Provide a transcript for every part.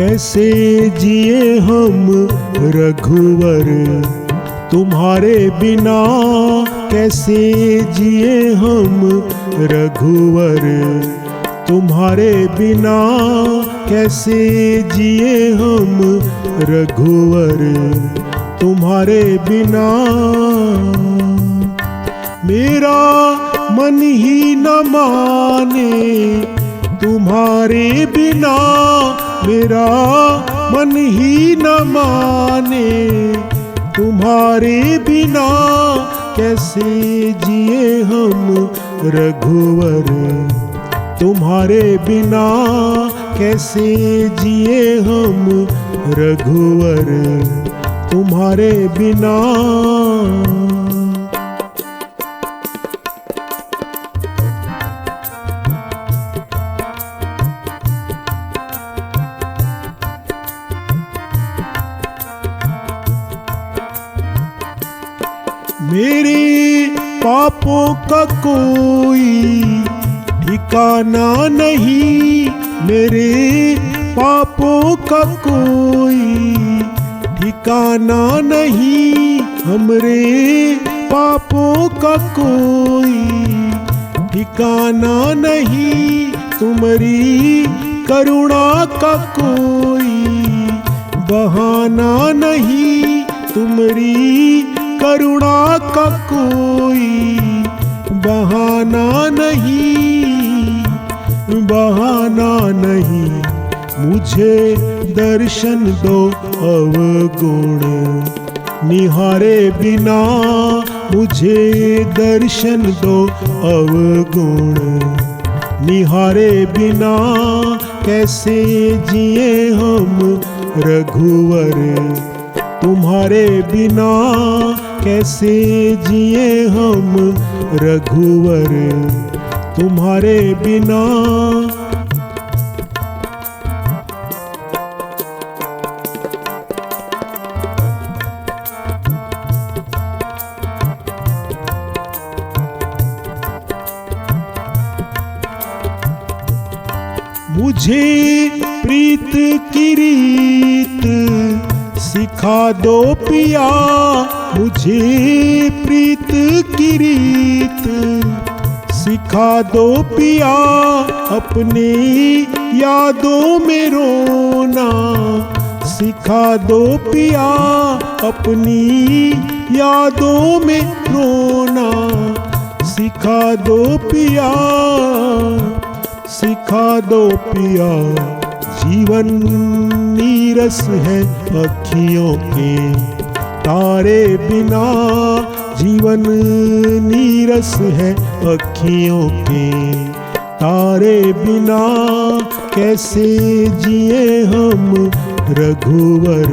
कैसे जिए हम रघुवर तुम्हारे बिना, कैसे जिए हम रघुवर तुम्हारे बिना, कैसे जिए हम रघुवर तुम्हारे बिना। मेरा मन ही न माने तुम्हारे बिना, मेरा मन ही न माने तुम्हारे बिना, कैसे जिए हम रघुवर तुम्हारे बिना, कैसे जिए हम रघुवर तुम्हारे बिना। मेरे पापों का कोई ठिकाना नहीं, मेरे पापों का कोई ठिकाना नहीं, हमरे पापों का कोई ठिकाना नहीं, तुम्हारी करुणा का कोई बहाना नहीं, तुम्हारी करुणा का कोई बहाना नहीं, बहाना नहीं। मुझे दर्शन दो अवगुण निहारे बिना, मुझे दर्शन दो अवगुण निहारे बिना, कैसे जिए हम रघुवर तुम्हारे बिना, कैसे जिए हम रघुवर तुम्हारे बिना। मुझे प्रीत की रीत सिखा दो पिया, मुझे प्रीत की रीत सिखा दो पिया, अपनी यादों में रोना सिखा दो पिया, अपनी यादों में रोना सिखा दो पिया, सिखा दो पिया। जीवन नीरस है अखियों के तारे बिना, जीवन नीरस है अखियों के तारे बिना, कैसे जिए हम रघुवर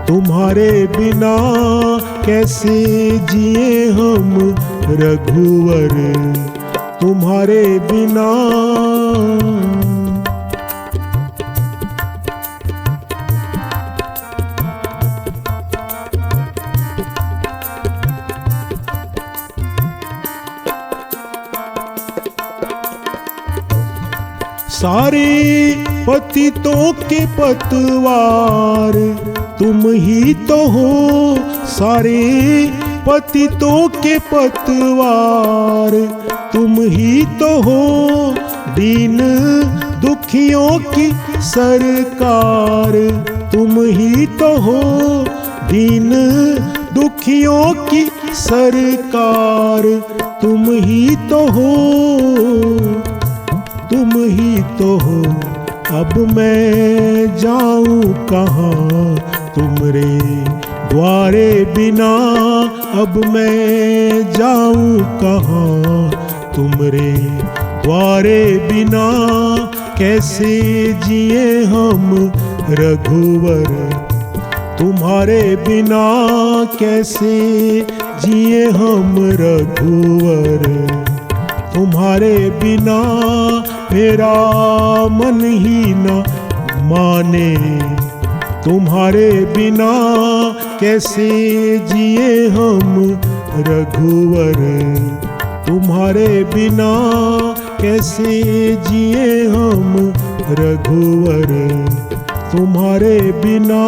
तुम्हारे बिना, कैसे जिए हम रघुवर तुम्हारे बिना। सारे पतितों के पतवार तुम ही तो हो, सारे पतितों के पतवार तुम ही तो हो, दीन दुखियों की सरकार तुम ही तो हो, दीन दुखियों की सरकार तुम ही तो हो, तुम ही तो हो। अब मैं जाऊं कहाँ तुमरे द्वारे बिना, अब मैं जाऊं कहाँ तुमरे द्वारे बिना, कैसे जिए हम रघुवर तुम्हारे बिना, कैसे जिए हम रघुवर तुम्हारे बिना। मेरा मन ही न माने तुम्हारे बिना, कैसे जिए हम रघुवर तुम्हारे बिना, कैसे जिए हम रघुवर तुम्हारे बिना